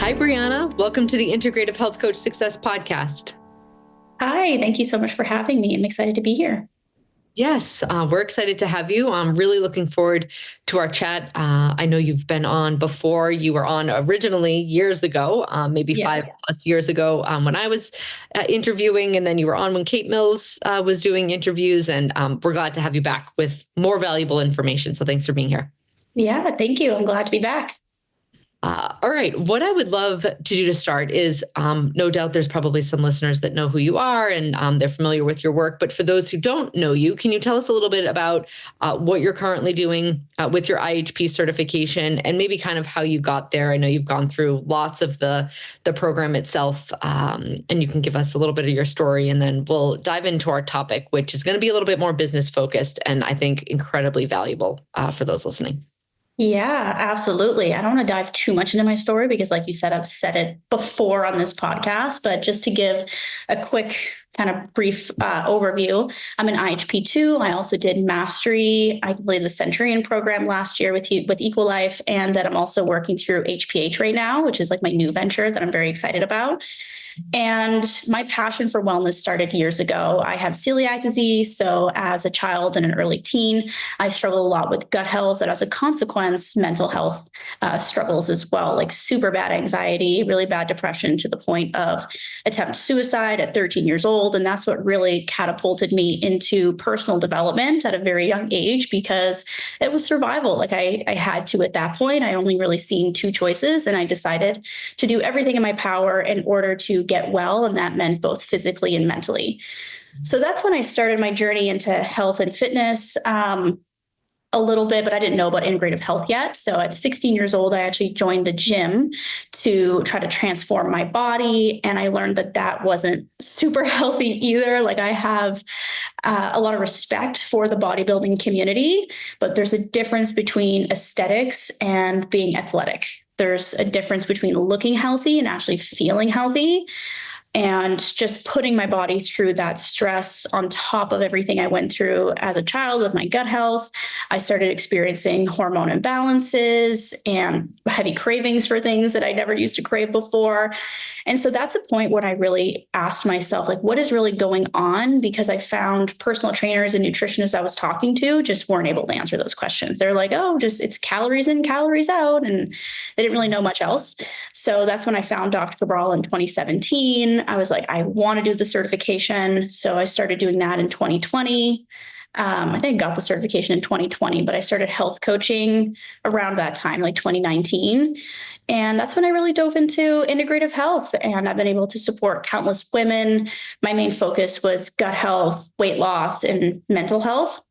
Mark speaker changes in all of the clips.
Speaker 1: Hi, Brianna. Welcome to the Integrative Health Coach Success Podcast.
Speaker 2: Hi, thank you so much for having me. I'm excited to be here.
Speaker 1: Yes, we're excited to have you. I'm really looking forward to our chat. I know you've been on before. You were on originally years ago, maybe
Speaker 2: Yes.
Speaker 1: 5+ years ago when I was interviewing, and then you were on when Kate Mills was doing interviews, and we're glad to have you back with more valuable information. So thanks for being here.
Speaker 2: Yeah, thank you. I'm glad to be back.
Speaker 1: All right. What I would love to do to start is no doubt there's probably some listeners that know who you are and they're familiar with your work. But for those who don't know you, can you tell us a little bit about what you're currently doing with your IHP certification and maybe kind of how you got there? I know you've gone through lots of the program itself, and you can give us a little bit of your story, and then we'll dive into our topic, which is going to be a little bit more business focused and I think incredibly valuable for those listening.
Speaker 2: Yeah, absolutely. I don't want to dive too much into my story because, like you said, I've said it before on this podcast, but just to give a quick kind of brief overview, I'm an IHP2. I also did mastery, I believe the Centurion program last year with Equal Life, and that I'm also working through HPH right now, which is like my new venture that I'm very excited about. And my passion for wellness started years ago. I have celiac disease. So, as a child and an early teen, I struggled a lot with gut health. And as a consequence, mental health struggles as well, like super bad anxiety, really bad depression to the point of attempt suicide at 13 years old. And that's what really catapulted me into personal development at a very young age because it was survival. Like I had to at that point. I only really seen two choices. And I decided to do everything in my power in order to get well. And that meant both physically and mentally. So that's when I started my journey into health and fitness. A little bit, but I didn't know about integrative health yet. So at 16 years old, I actually joined the gym to try to transform my body. And I learned that that wasn't super healthy either. Like I have a lot of respect for the bodybuilding community, but there's a difference between aesthetics and being athletic. There's a difference between looking healthy and actually feeling healthy. And just putting my body through that stress on top of everything I went through as a child with my gut health, I started experiencing hormone imbalances and heavy cravings for things that I never used to crave before. And so that's the point when I really asked myself, like, what is really going on? Because I found personal trainers and nutritionists I was talking to just weren't able to answer those questions. They're like, oh, just it's calories in, calories out. And they didn't really know much else. So that's when I found Dr. Cabral in 2017. I was like, I want to do the certification. So I started doing that in 2020. I think I got the certification in 2020, but I started health coaching around that time, like 2019. And that's when I really dove into integrative health. And I've been able to support countless women. My main focus was gut health, weight loss, and mental health.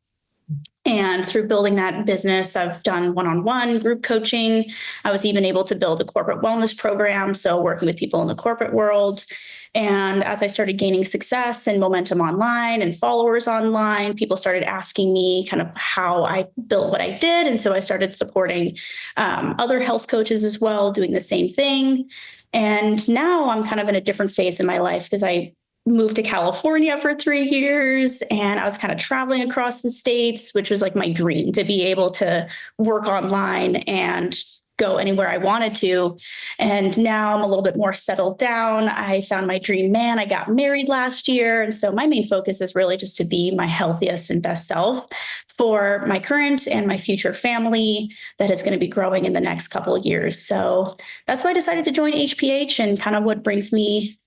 Speaker 2: And through building that business, I've done one-on-one group coaching. I was even able to build a corporate wellness program, so working with people in the corporate world. And as I started gaining success and momentum online and followers online, people started asking me kind of how I built what I did. And so I started supporting other health coaches as well, doing the same thing. And now I'm kind of in a different phase in my life because I moved to California for 3 years and I was kind of traveling across the states, which was like my dream to be able to work online and go anywhere I wanted to. And now I'm a little bit more settled down. I found my dream man. I got married last year. And so my main focus is really just to be my healthiest and best self for my current and my future family that is going to be growing in the next couple of years. So that's why I decided to join HPH and kind of what brings me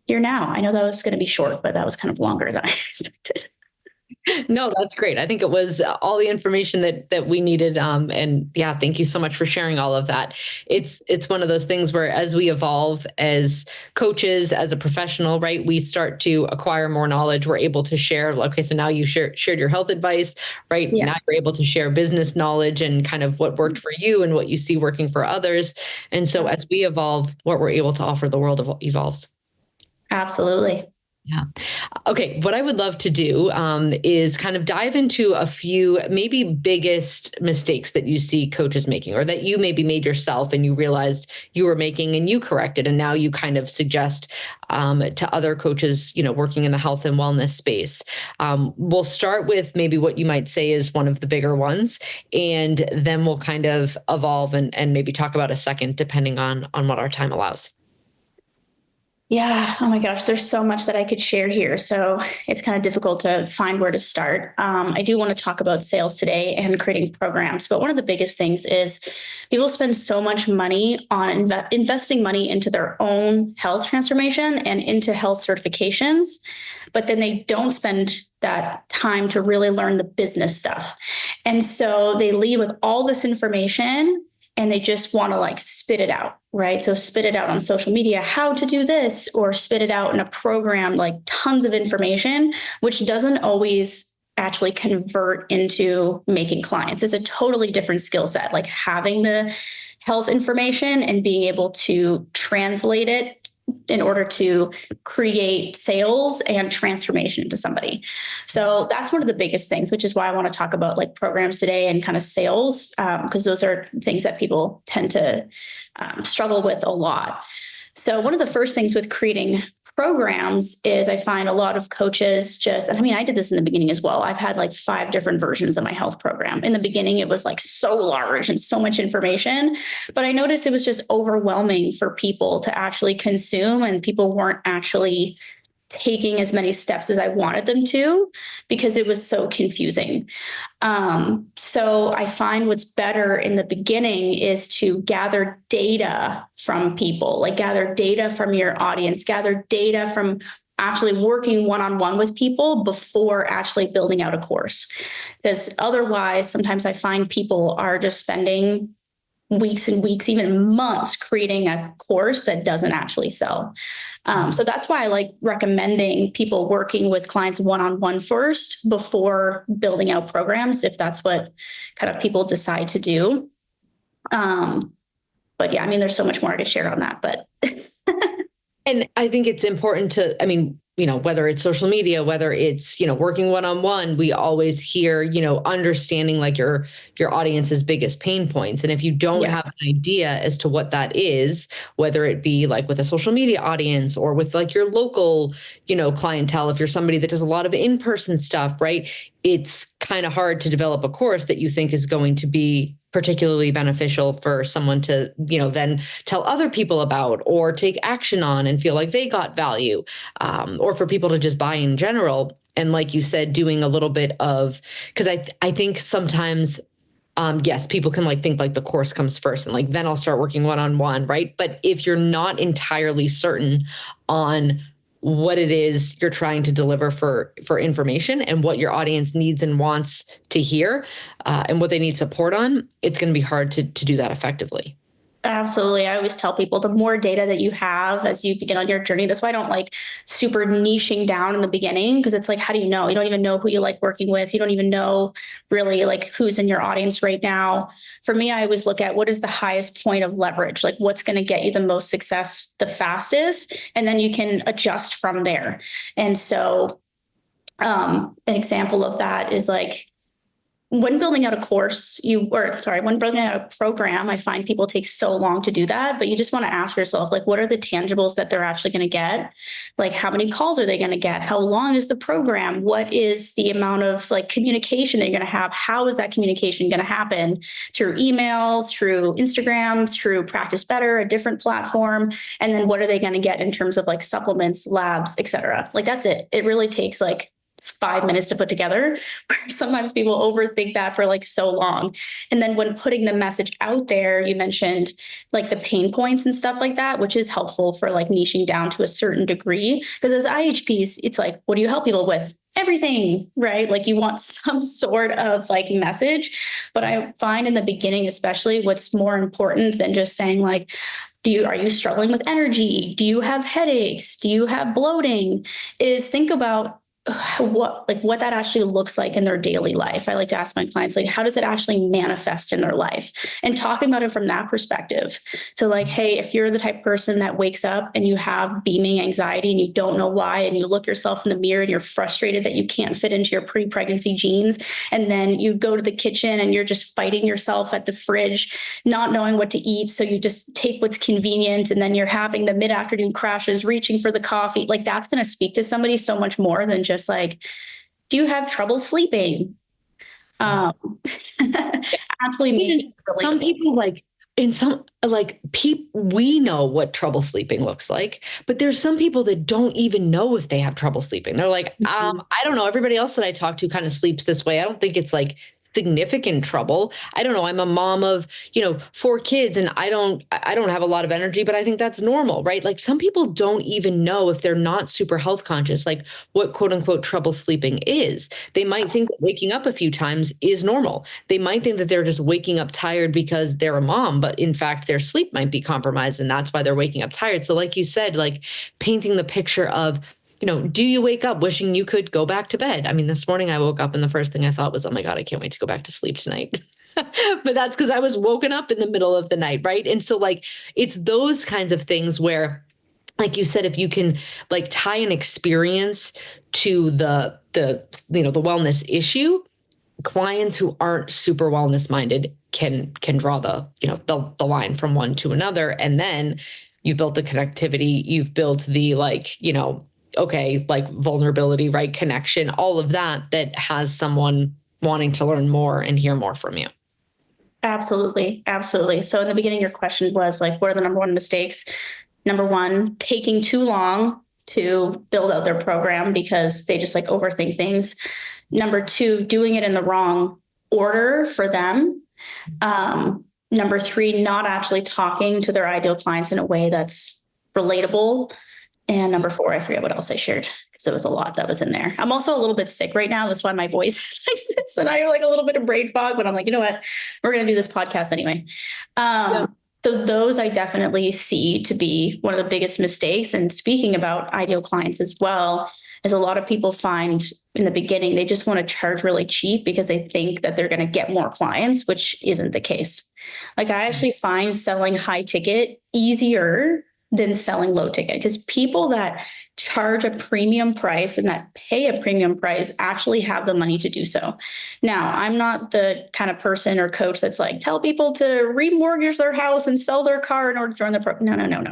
Speaker 2: here now. I know that was going to be short, but that was kind of longer than I expected.
Speaker 1: No, that's great. I think it was all the information that we needed. And yeah, thank you so much for sharing all of that. It's one of those things where as we evolve as coaches, as a professional, right, we start to acquire more knowledge. We're able to share. Okay, so now you shared your health advice, right? Yeah. Now you're able to share business knowledge and kind of what worked for you and what you see working for others. And so as we evolve, what we're able to offer the world evolves.
Speaker 2: Absolutely.
Speaker 1: Yeah. Okay. What I would love to do is kind of dive into a few maybe biggest mistakes that you see coaches making, or that you maybe made yourself and you realized you were making and you corrected. And now you kind of suggest to other coaches, working in the health and wellness space. We'll start with maybe what you might say is one of the bigger ones, and then we'll kind of evolve and maybe talk about a second, depending on what our time allows.
Speaker 2: Yeah. Oh my gosh. There's so much that I could share here. So it's kind of difficult to find where to start. I do want to talk about sales today and creating programs. But one of the biggest things is people spend so much money on investing money into their own health transformation and into health certifications. But then they don't spend that time to really learn the business stuff. And so they leave with all this information and they just want to like spit it out, right? So spit it out on social media, how to do this, or spit it out in a program, like tons of information, which doesn't always actually convert into making clients. It's a totally different skill set, like having the health information and being able to translate it in order to create sales and transformation into somebody. So that's one of the biggest things, which is why I want to talk about like programs today and kind of sales, because those are things that people tend to struggle with a lot. So one of the first things with creating programs is I find a lot of coaches I did this in the beginning as well. I've had like 5 different versions of my health program. In the beginning, it was like so large and so much information, but I noticed it was just overwhelming for people to actually consume, and people weren't actually taking as many steps as I wanted them to because it was so confusing. So I find what's better in the beginning is to gather data from people, like gather data from your audience, gather data from actually working one-on-one with people before actually building out a course. Because otherwise, sometimes I find people are just spending weeks and weeks, even months, creating a course that doesn't actually sell. So that's why I like recommending people working with clients one-on-one first before building out programs, if that's what kind of people decide to do. But yeah, there's so much more I could share on that, but.
Speaker 1: And I think it's important to, whether it's social media, whether it's, working one-on-one, we always hear, understanding like your audience's biggest pain points. And if you don't have an idea as to what that is, whether it be like with a social media audience or with like your local, clientele, if you're somebody that does a lot of in-person stuff, right? It's kind of hard to develop a course that you think is going to be particularly beneficial for someone to, then tell other people about or take action on and feel like they got value, or for people to just buy in general. And like you said, doing a little bit of, because I think sometimes, yes, people can like think like the course comes first and like, then I'll start working one-on-one, right? But if you're not entirely certain on what it is you're trying to deliver for information and what your audience needs and wants to hear, and what they need support on, it's going to be hard to do that effectively.
Speaker 2: Absolutely. I always tell people the more data that you have as you begin on your journey, that's why I don't like super niching down in the beginning, because it's like, how do you know? You don't even know who you like working with. You don't even know really like who's in your audience right now. For me, I always look at what is the highest point of leverage, like what's going to get you the most success the fastest, and then you can adjust from there. And so an example of that is like, when building out a course, when building out a program, I find people take so long to do that, but you just want to ask yourself, like, what are the tangibles that they're actually going to get? Like, how many calls are they going to get? How long is the program? What is the amount of like communication that you're going to have? How is that communication going to happen? Through email, through Instagram, through Practice Better, a different platform? And then what are they going to get in terms of like supplements, labs, et cetera? Like, that's it. It really takes like 5 minutes to put together. Sometimes people overthink that for like so long. And then when putting the message out there, you mentioned like the pain points and stuff like that, which is helpful for like niching down to a certain degree. Because as IHPs, it's like, what do you help people with? Everything, right? Like you want some sort of like message. But I find in the beginning, especially, what's more important than just saying like, are you struggling with energy? Do you have headaches? Do you have bloating? Is think about what that actually looks like in their daily life. I like to ask my clients, like, how does it actually manifest in their life? And talking about it from that perspective. So like, hey, if you're the type of person that wakes up and you have beaming anxiety and you don't know why, and you look yourself in the mirror and you're frustrated that you can't fit into your pre-pregnancy jeans, and then you go to the kitchen and you're just fighting yourself at the fridge, not knowing what to eat. So you just take what's convenient, and then you're having the mid-afternoon crashes, reaching for the coffee. Like, that's going to speak to somebody so much more than just like, do you have trouble sleeping? Actually making
Speaker 1: some people like in some like people, we know what trouble sleeping looks like, but there's some people that don't even know if they have trouble sleeping. They're like, I don't know. Everybody else that I talk to kind of sleeps this way. I don't think it's like significant trouble. I don't know. I'm a mom of, 4 kids, and I don't have a lot of energy, but I think that's normal, right? Like, some people don't even know, if they're not super health conscious, like what quote unquote trouble sleeping is. They might think that waking up a few times is normal. They might think that they're just waking up tired because they're a mom, but in fact, their sleep might be compromised, and that's why they're waking up tired. So like you said, like painting the picture of, do you wake up wishing you could go back to bed? I mean, this morning I woke up and the first thing I thought was, oh my God, I can't wait to go back to sleep tonight. But that's because I was woken up in the middle of the night, right? And so like, it's those kinds of things where, like you said, if you can like tie an experience to the wellness issue, clients who aren't super wellness minded can draw the line from one to another. And then you've built the connectivity, you've built the okay, like vulnerability, right? Connection, all of that has someone wanting to learn more and hear more from you.
Speaker 2: Absolutely. Absolutely. So in the beginning, your question was like, what are the number one mistakes? Number one, taking too long to build out their program because they just like overthink things. Number two, doing it in the wrong order for them. Number three, not actually talking to their ideal clients in a way that's relatable. And number four, I forget what else I shared because it was a lot that was in there. I'm also a little bit sick right now. That's why my voice is like this. And I have like a little bit of brain fog, but I'm like, you know what? We're going to do this podcast anyway. So those I definitely see to be one of the biggest mistakes. And speaking about ideal clients as well, is a lot of people find in the beginning, they just want to charge really cheap because they think that they're going to get more clients, which isn't the case. Like, I actually find selling high ticket easier than selling low ticket, because people that charge a premium price and that pay a premium price actually have the money to do so. Now, I'm not the kind of person or coach that's like, tell people to remortgage their house and sell their car in order to join the program. No.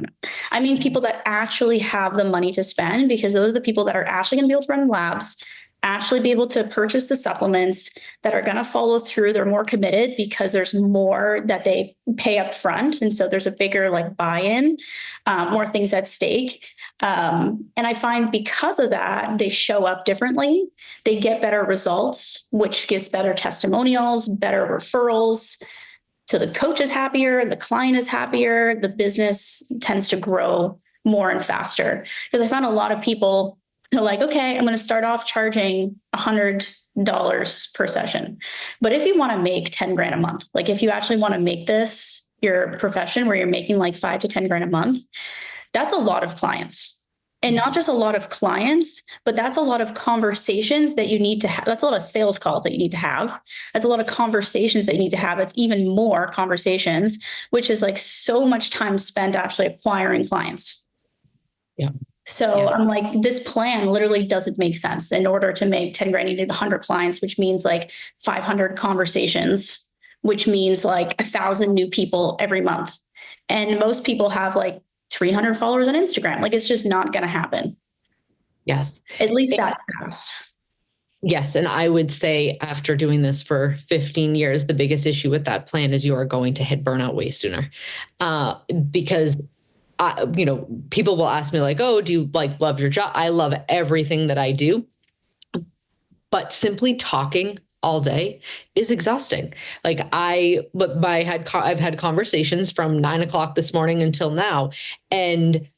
Speaker 2: I mean, people that actually have the money to spend, because those are the people that are actually going to be able to run labs, actually be able to purchase the supplements, that are going to follow through. They're more committed because there's more that they pay up front. And so there's a bigger like buy-in, more things at stake. And I find because of that, they show up differently. They get better results, which gives better testimonials, better referrals. So the coach is happier, the client is happier, the business tends to grow more and faster. Because I found a lot of people, they're like, okay, I'm going to start off charging $100 per session. But if you want to make 10 grand a month, like if you actually want to make this your profession where you're making like 5 to 10 grand a month, that's a lot of clients. And not just a lot of clients, but that's a lot of conversations that you need to have. That's a lot of sales calls that you need to have. That's a lot of conversations that you need to have. It's even more conversations, which is like so much time spent actually acquiring clients.
Speaker 1: Yeah.
Speaker 2: So I'm like, this plan literally doesn't make sense. In order to make 10 grand, you need 100 clients, which means like 500 conversations, which means like 1,000 new people every month. And most people have like 300 followers on Instagram. Like, it's just not going to happen.
Speaker 1: Yes.
Speaker 2: At least that fast.
Speaker 1: Yes. And I would say, after doing this for 15 years, the biggest issue with that plan is you are going to hit burnout way sooner. Because people will ask me like, oh, do you like love your job? I love everything that I do, but simply talking all day is exhausting. Like I've had conversations from 9 o'clock this morning until now, and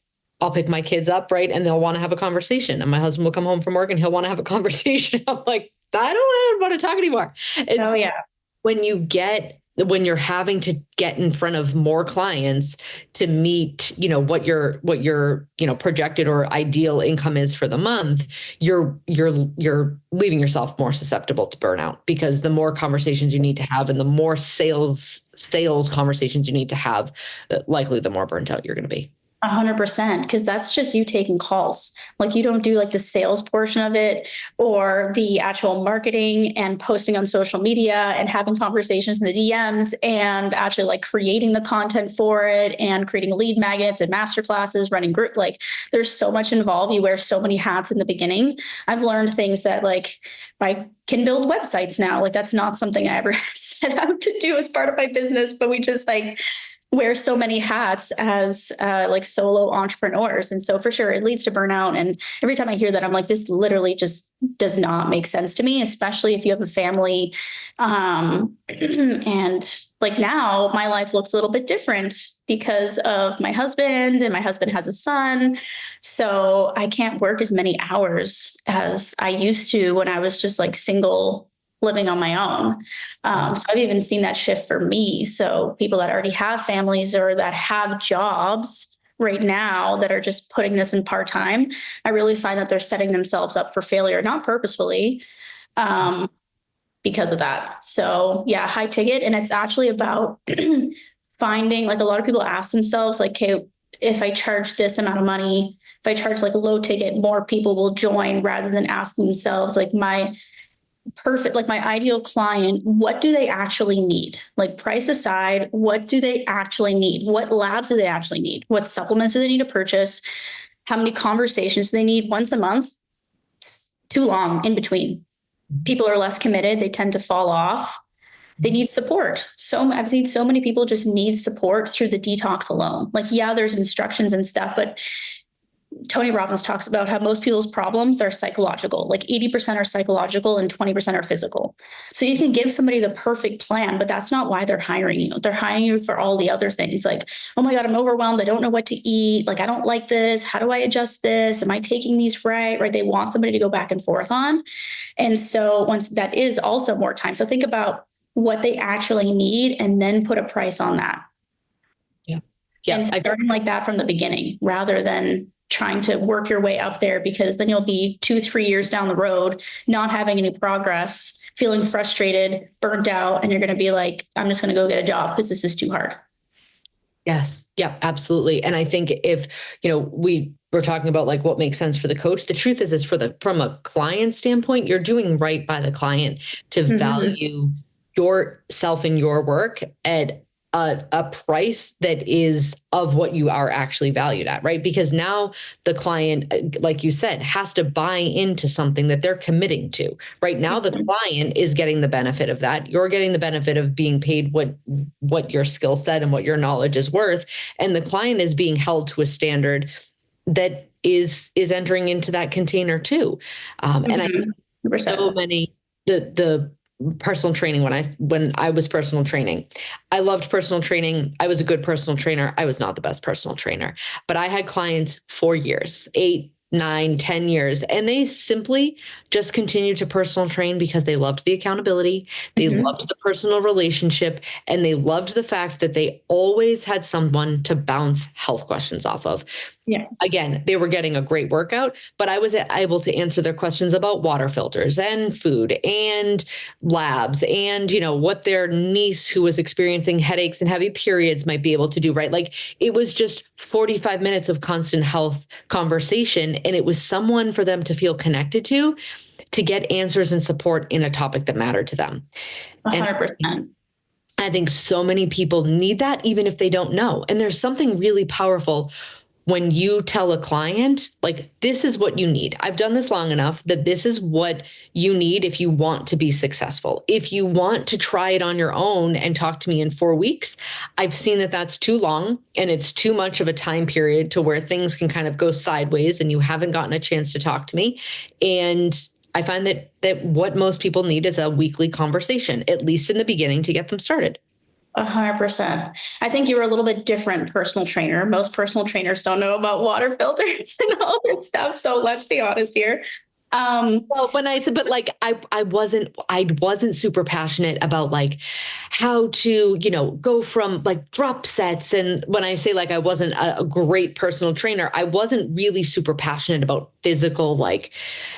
Speaker 1: I'll pick my kids up, right? And they'll want to have a conversation, and my husband will come home from work and he'll want to have a conversation. I'm like, I don't want to talk anymore.
Speaker 2: Oh yeah.
Speaker 1: When you get when you're having to get in front of more clients to meet, what your projected or ideal income is for the month, you're leaving yourself more susceptible to burnout, because the more conversations you need to have and the more sales conversations you need to have, likely the more burnt out you're going to be.
Speaker 2: 100%, because that's just you taking calls. Like, you don't do like the sales portion of it or the actual marketing and posting on social media and having conversations in the DMs and actually like creating the content for it and creating lead magnets and masterclasses, running group. Like, there's so much involved. You wear so many hats in the beginning. I've learned things that like I can build websites now. Like, that's not something I ever set out to do as part of my business, but we just like wear so many hats as like solo entrepreneurs. And so for sure, it leads to burnout. And every time I hear that, I'm like, this literally just does not make sense to me, especially if you have a family. And like now my life looks a little bit different because of my husband, and my husband has a son. So I can't work as many hours as I used to when I was just like single living on my own. So I've even seen that shift for me. So people that already have families or that have jobs right now that are just putting this in part-time, I really find that they're setting themselves up for failure, not purposefully, because of that. So yeah, high ticket. And it's actually about finding, like, a lot of people ask themselves like, okay, if I charge this amount of money, if I charge like a low ticket, more people will join, rather than ask themselves like, my ideal client, what do they actually need? Like, price aside, what do they actually need? What labs do they actually need? What supplements do they need to purchase? How many conversations do they need once a month? It's too long in between. People are less committed. They tend to fall off. They need support. So I've seen so many people just need support through the detox alone. Like, yeah, there's instructions and stuff, but Tony Robbins talks about how most people's problems are psychological, like 80% are psychological and 20% are physical. So you can give somebody the perfect plan, but that's not why they're hiring you. They're hiring you for all the other things, like, oh my God, I'm overwhelmed. I don't know what to eat. Like, I don't like this. How do I adjust this? Am I taking these right? Right. They want somebody to go back and forth on. And so once that is also more time. So think about what they actually need and then put a price on that.
Speaker 1: Yeah.
Speaker 2: And starting like that from the beginning, rather than trying to work your way up there, because then you'll be 2-3 years down the road, not having any progress, feeling frustrated, burnt out. And you're going to be like, I'm just going to go get a job because this is too hard.
Speaker 1: Yes. Yeah, absolutely. And I think if, we're talking about like what makes sense for the coach, the truth is from a client standpoint, you're doing right by the client to value yourself and your work at a price that is of what you are actually valued at, right? Because now the client, like you said, has to buy into something that they're committing to. Right now, the client is getting the benefit of that. You're getting the benefit of being paid what your skill set and what your knowledge is worth. And the client is being held to a standard that is entering into that container too. And I think so many, the personal training, when I was personal training, I loved personal training. I was a good personal trainer. I was not the best personal trainer, but I had clients for years, 8, 9, 10 years, and they simply just continued to personal train because they loved the accountability. They loved the personal relationship, and they loved the fact that they always had someone to bounce health questions off of. Yeah. Again, they were getting a great workout, but I was able to answer their questions about water filters and food and labs and, what their niece who was experiencing headaches and heavy periods might be able to do, right? Like, it was just 45 minutes of constant health conversation. And it was someone for them to feel connected to get answers and support in a topic that mattered to them.
Speaker 2: 100%.
Speaker 1: And I think so many people need that, even if they don't know. And there's something really powerful when you tell a client, like, this is what you need. I've done this long enough that this is what you need if you want to be successful. If you want to try it on your own and talk to me in 4 weeks, I've seen that that's too long and it's too much of a time period to where things can kind of go sideways and you haven't gotten a chance to talk to me. And I find that what most people need is a weekly conversation, at least in the beginning, to get them started.
Speaker 2: 100%. I think you were a little bit different personal trainer. Most personal trainers don't know about water filters and all that stuff. So let's be honest here.
Speaker 1: Well, when I said, but like, I wasn't super passionate about like how to, go from like drop sets. And when I say like, I wasn't a great personal trainer, I wasn't really super passionate about physical, like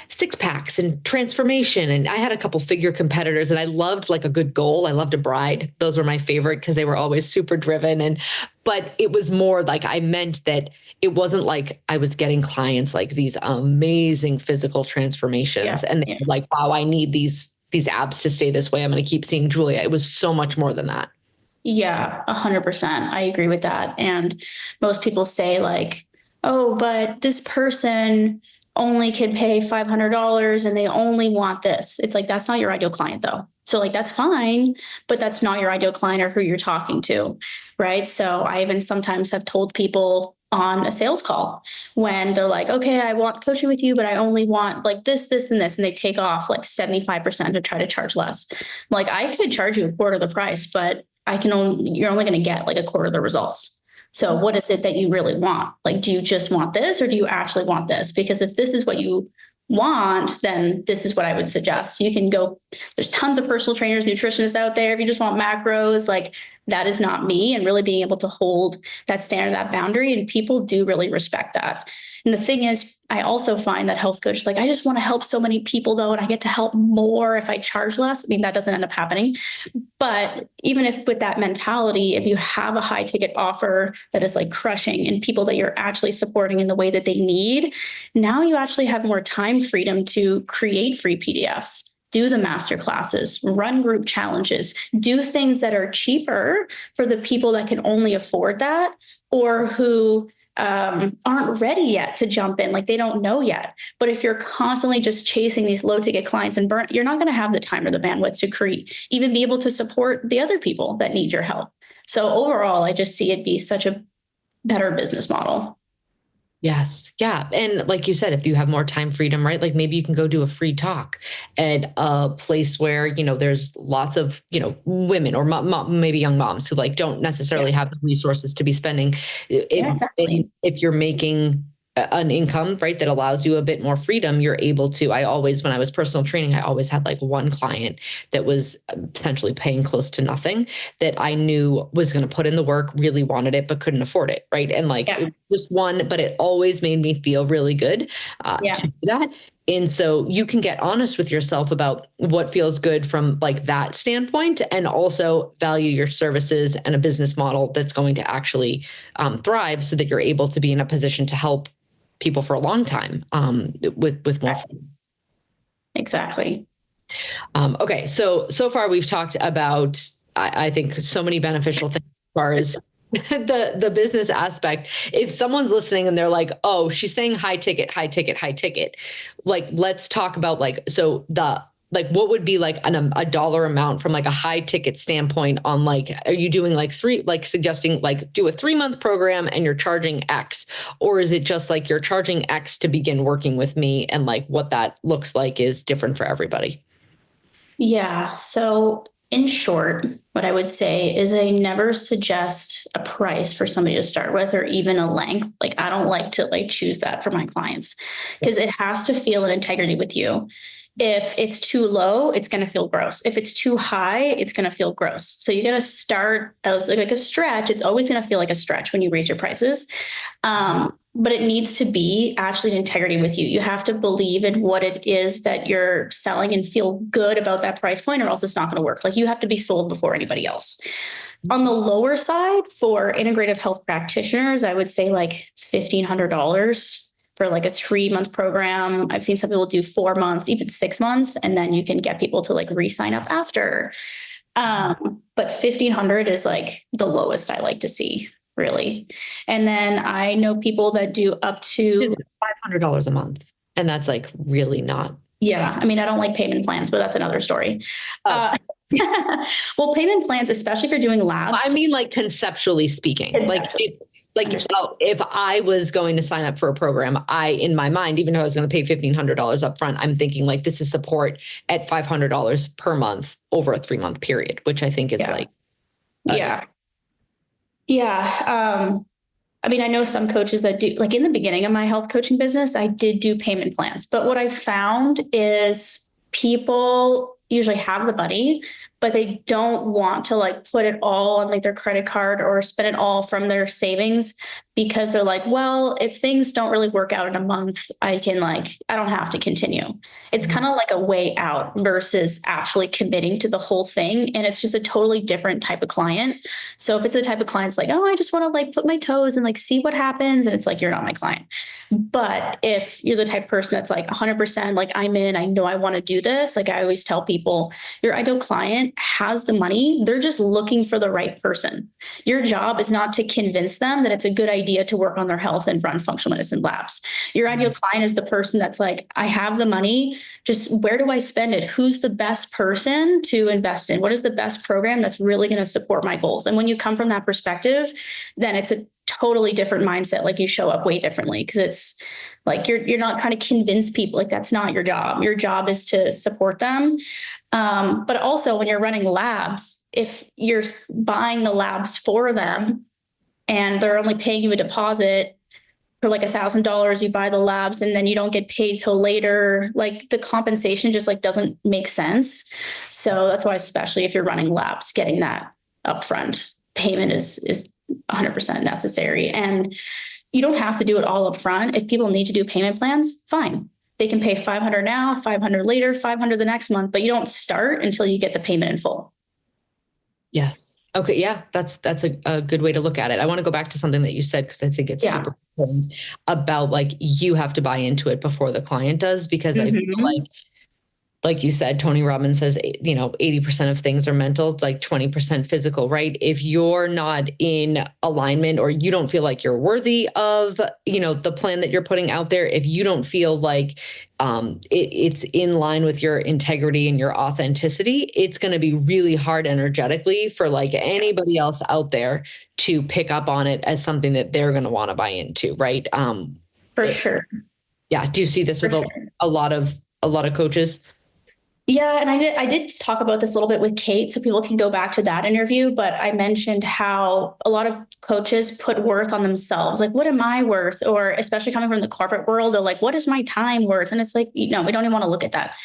Speaker 1: six packs and transformation. And I had a couple figure competitors and I loved like a good goal. I loved a bride. Those were my favorite because they were always super driven. But it was more like I meant that it wasn't like I was getting clients like these amazing physical transformations and they were like, wow, I need these abs to stay this way. I'm going to keep seeing Julia. It was so much more than that.
Speaker 2: Yeah, 100%. I agree with that. And most people say like, oh, but this person only can pay $500 and they only want this. It's like, that's not your ideal client though. So like, that's fine, but that's not your ideal client or who you're talking to. Right. So I even sometimes have told people on a sales call when they're like, okay, I want coaching with you, but I only want like this, and this. And they take off like 75% to try to charge less. Like I could charge you a quarter of the price, but you're only going to get like a quarter of the results. So what is it that you really want? Like, do you just want this or do you actually want this? Because if this is what you want, then this is what I would suggest. You can go, there's tons of personal trainers, nutritionists out there. If you just want macros, like that is not me. And really being able to hold that standard, that boundary. And people do really respect that. And the thing is, I also find that health coaches, like, I just want to help so many people though, and I get to help more if I charge less. I mean, that doesn't end up happening. But even if with that mentality, if you have a high ticket offer that is like crushing and people that you're actually supporting in the way that they need, now you actually have more time freedom to create free PDFs, do the master classes, run group challenges, do things that are cheaper for the people that can only afford that or who aren't ready yet to jump in, like they don't know yet. But if you're constantly just chasing these low ticket clients and you're not going to have the time or the bandwidth to even be able to support the other people that need your help. So overall, I just see it be such a better business model.
Speaker 1: Yes. Yeah. And like you said, if you have more time freedom, right? Like maybe you can go do a free talk at a place where, there's lots of, women or maybe young moms who like don't necessarily have the resources to be spending.
Speaker 2: Exactly.
Speaker 1: If you're making an income, right, that allows you a bit more freedom, you're able to, when I was personal training, I always had like one client that was essentially paying close to nothing that I knew was going to put in the work, really wanted it, but couldn't afford it. Right. And like it was just one, but it always made me feel really good to do that. And so you can get honest with yourself about what feels good from like that standpoint and also value your services and a business model that's going to actually thrive so that you're able to be in a position to help people for a long time with more fun.
Speaker 2: Exactly.
Speaker 1: Okay. So far we've talked about, I think so many beneficial things as far as the business aspect. If someone's listening and they're like, oh, she's saying high ticket, like, let's talk about what would be like a dollar amount from like a high ticket standpoint on like, are you doing like suggesting like do a 3-month program and you're charging X, or is it just like you're charging X to begin working with me and like what that looks like is different for everybody?
Speaker 2: Yeah. So in short, what I would say is I never suggest a price for somebody to start with or even a length. Like I don't like to like choose that for my clients because it has to feel an integrity with you. If it's too low, it's going to feel gross. If it's too high, it's going to feel gross. So you got to start as like a stretch. It's always going to feel like a stretch when you raise your prices. But it needs to be actually an integrity with you. You have to believe in what it is that you're selling and feel good about that price point, or else it's not going to work. Like you have to be sold before anybody else. On the lower side for integrative health practitioners, I would say like $1,500 for like a 3-month program. I've seen some people do 4 months, even 6 months, and then you can get people to like re-sign up after. But 1,500 is like the lowest I like to see, really. And then I know people that do up to
Speaker 1: $500 a month. And that's like really not.
Speaker 2: Yeah. I mean, I don't like payment plans, but that's another story. Well, payment plans, especially if you're doing labs.
Speaker 1: I mean, like conceptually speaking, if I was going to sign up for a program, in my mind, even though I was going to pay $1,500 up front, I'm thinking like this is support at $500 per month over a 3-month period, which I think is
Speaker 2: Yeah. I mean, I know some coaches that do, like in the beginning of my health coaching business, I did do payment plans. But what I found is people usually have the money, but they don't want to like put it all on like their credit card or spend it all from their savings, because they're like, well, if things don't really work out in a month, I don't have to continue. It's kind of like a way out versus actually committing to the whole thing. And it's just a totally different type of client. So if it's a type of client that's like, oh, I just want to like put my toes and like see what happens, and it's like, you're not my client. But if you're the type of person that's like 100%, like I'm in, I know I want to do this. Like I always tell people, your ideal client has the money. They're just looking for the right person. Your job is not to convince them that it's a good idea to work on their health and run functional medicine labs. Your ideal client is the person that's like, I have the money. Just where do I spend it? Who's the best person to invest in? What is the best program that's really going to support my goals? And when you come from that perspective, then it's a totally different mindset. Like you show up way differently, because it's like you're not trying to convince people. Like that's not your job. Your job is to support them. But also when you're running labs, if you're buying the labs for them and they're only paying you a deposit for like $1,000, you buy the labs and then you don't get paid till later, like the compensation just like doesn't make sense. So that's why, especially if you're running labs, getting that upfront payment is 100% necessary. And you don't have to do it all up front. If people need to do payment plans, fine. They can pay $500 now, $500 later, $500 the next month, but you don't start until you get the payment in full.
Speaker 1: Yes. Okay. Yeah. That's a good way to look at it. I want to go back to something that you said, because I think it's super important about like, you have to buy into it before the client does, because I feel like you said, Tony Robbins says, 80% of things are mental. It's like 20% physical, right? If you're not in alignment, or you don't feel like you're worthy of, the plan that you're putting out there, if you don't feel like it's in line with your integrity and your authenticity, it's going to be really hard energetically for like anybody else out there to pick up on it as something that they're going to want to buy into, right?
Speaker 2: For sure.
Speaker 1: Yeah. Do you see this with a lot of coaches?
Speaker 2: Yeah. And I did talk about this a little bit with Kate, so people can go back to that interview, but I mentioned how a lot of coaches put worth on themselves. Like, what am I worth? Or especially coming from the corporate world, they're like, what is my time worth? And it's like, we don't even want to look at that.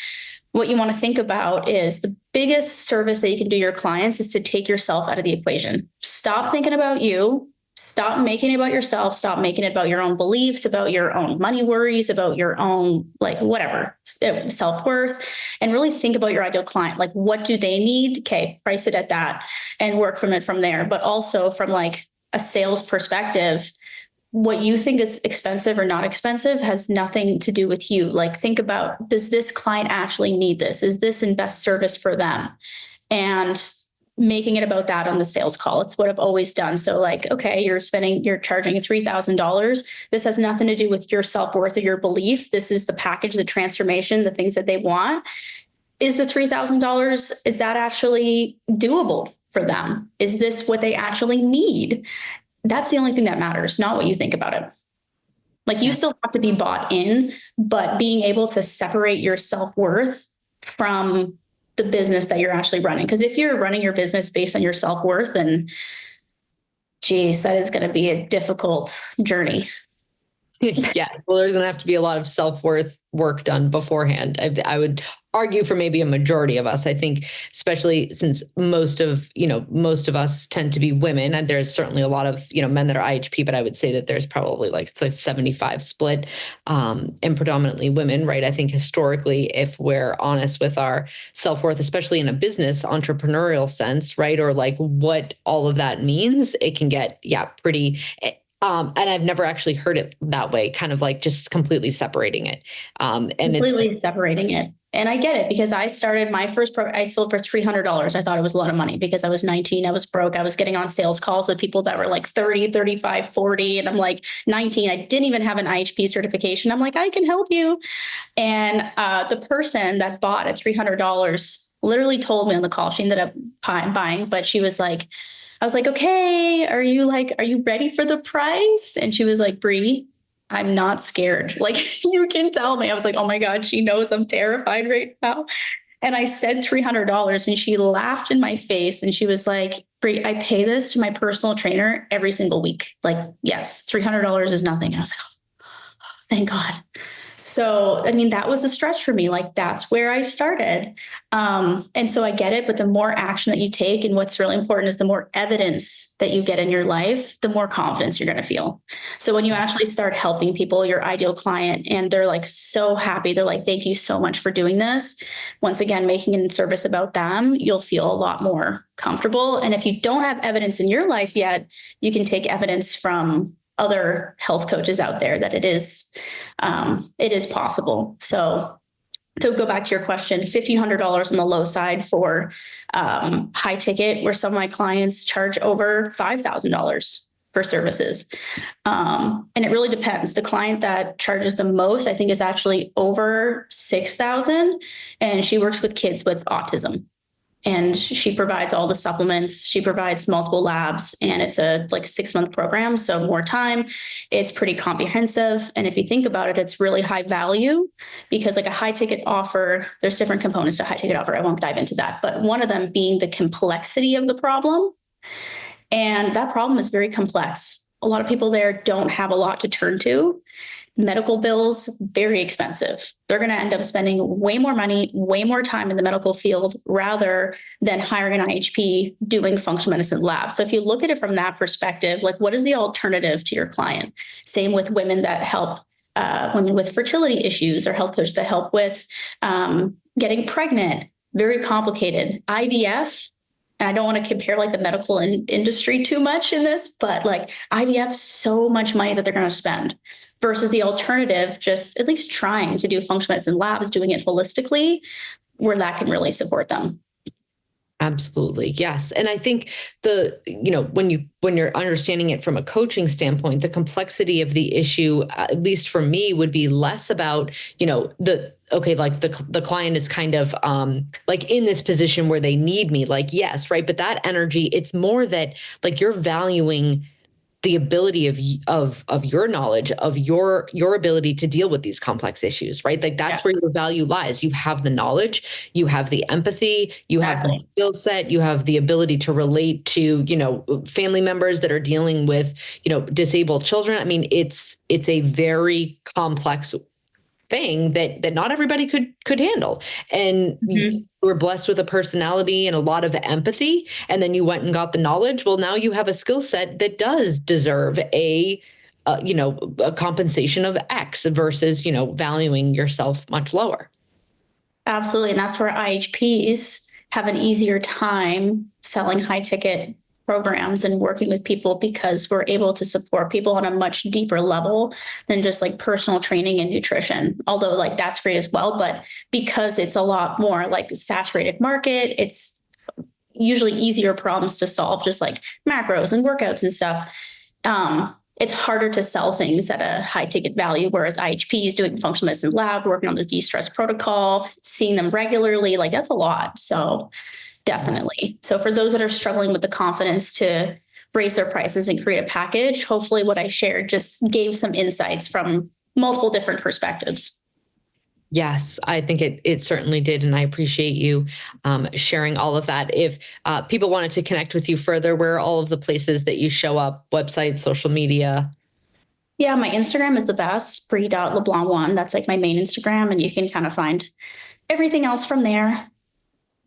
Speaker 2: What you want to think about is the biggest service that you can do your clients is to take yourself out of the equation. Stop thinking about you. Stop making it about yourself. Stop making it about your own beliefs, about your own money worries, about your own, like, whatever, self-worth, and really think about your ideal client. Like, what do they need? Okay, price it at that and work from there. But also from like a sales perspective, what you think is expensive or not expensive has nothing to do with you. Like, think about, does this client actually need this? Is this in best service for them? And making it about that on the sales call. It's what I've always done. So like, okay, you're charging $3,000. This has nothing to do with your self-worth or your belief. This is the package, the transformation, the things that they want. Is the $3,000, is that actually doable for them? Is this what they actually need? That's the only thing that matters, not what you think about it. Like, you still have to be bought in, but being able to separate your self-worth from the business that you're actually running. Because if you're running your business based on your self-worth, then geez, that is going to be a difficult journey.
Speaker 1: Yeah. Well, there's going to have to be a lot of self-worth work done beforehand. I would argue for maybe a majority of us. I think, especially since most of us tend to be women, and there's certainly a lot of, men that are IHP, but I would say that there's probably it's like 75 split, and predominantly women, right? I think historically, if we're honest with our self-worth, especially in a business entrepreneurial sense, right? Or like what all of that means, it can get, pretty. And I've never actually heard it that way, kind of like just completely separating it.
Speaker 2: Separating it. And I get it, because I started my first program, I sold for $300. I thought it was a lot of money because I was 19. I was broke. I was getting on sales calls with people that were like 30, 35, 40. And I'm like 19. I didn't even have an IHP certification. I'm like, I can help you. And the person that bought at $300 literally told me on the call, she ended up buying, but she was like, I was like, okay, are you ready for the price? And she was like, Bree, I'm not scared. Like, you can tell me. I was like, oh my God, she knows I'm terrified right now. And I said $300 and she laughed in my face and she was like, "Brie, I pay this to my personal trainer every single week. Like, yes, $300 is nothing." And I was like, oh, thank God. So, I mean, that was a stretch for me. Like, that's where I started. And so I get it, but the more action that you take, and what's really important is the more evidence that you get in your life, the more confidence you're going to feel. So when you actually start helping people, your ideal client, and they're like so happy, they're like, "Thank you so much for doing this." Once again, making it a service about them, you'll feel a lot more comfortable. And if you don't have evidence in your life yet, you can take evidence from other health coaches out there that it is possible. So to go back to your question, $1,500 on the low side for high ticket, where some of my clients charge over $5,000 for services. And it really depends. The client that charges the most, I think, is actually over $6,000, and she works with kids with autism. And she provides all the supplements. She provides multiple labs, and it's a 6-month program. So more time. It's pretty comprehensive. And if you think about it, it's really high value, because like a high ticket offer, there's different components to high ticket offer. I won't dive into that, but one of them being the complexity of the problem. And that problem is very complex. A lot of people there don't have a lot to turn to. Medical bills, very expensive. They're going to end up spending way more money, way more time in the medical field rather than hiring an IHP doing functional medicine labs. So if you look at it from that perspective, like, what is the alternative to your client? Same with women that help women with fertility issues, or health coaches that help with getting pregnant. Very complicated. IVF. And I don't want to compare like the medical industry too much in this, but like IVF, so much money that they're going to spend. Versus the alternative, just at least trying to do functional medicine labs, doing it holistically, where that can really support them.
Speaker 1: Absolutely. Yes. And I think when you're understanding it from a coaching standpoint, the complexity of the issue, at least for me, would be less about, the client is kind of like in this position where they need me, like, yes. Right. But that energy, it's more that like you're valuing the ability of your knowledge, of your ability to deal with these complex issues, right? Like that's where your value lies. You have the knowledge, you have the empathy, you have the skill set, you have the ability to relate to, family members that are dealing with, disabled children. I mean, it's a very complex thing that not everybody could handle. And you were blessed with a personality and a lot of empathy, and then you went and got the knowledge. Well, now you have a skill set that does deserve a compensation of X versus, valuing yourself much lower.
Speaker 2: Absolutely. And that's where IHPs have an easier time selling high ticket programs and working with people, because we're able to support people on a much deeper level than just like personal training and nutrition. Although like that's great as well, but because it's a lot more like saturated market, it's usually easier problems to solve, just like macros and workouts and stuff. It's harder to sell things at a high ticket value, whereas IHPs doing functional medicine lab, working on the de-stress protocol, seeing them regularly, like that's a lot. So definitely. So for those that are struggling with the confidence to raise their prices and create a package, hopefully what I shared just gave some insights from multiple different perspectives.
Speaker 1: Yes, I think it certainly did. And I appreciate you sharing all of that. If people wanted to connect with you further, where are all of the places that you show up, website, social media?
Speaker 2: Yeah, my Instagram is the best, Brie.LeBlanc1. That's like my main Instagram. And you can kind of find everything else from there.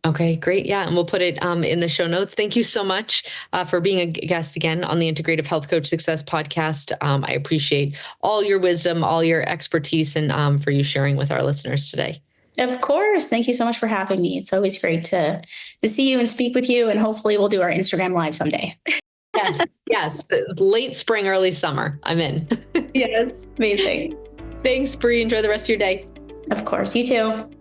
Speaker 1: Okay, great. Yeah. And we'll put it in the show notes. Thank you so much for being a guest again on the Integrative Health Coach Success Podcast. I appreciate all your wisdom, all your expertise, and for you sharing with our listeners today.
Speaker 2: Of course. Thank you so much for having me. It's always great to see you and speak with you. And hopefully we'll do our Instagram live someday.
Speaker 1: Yes. Late spring, early summer. I'm in.
Speaker 2: Yes. Amazing.
Speaker 1: Thanks, Brie. Enjoy the rest of your day.
Speaker 2: Of course. You too.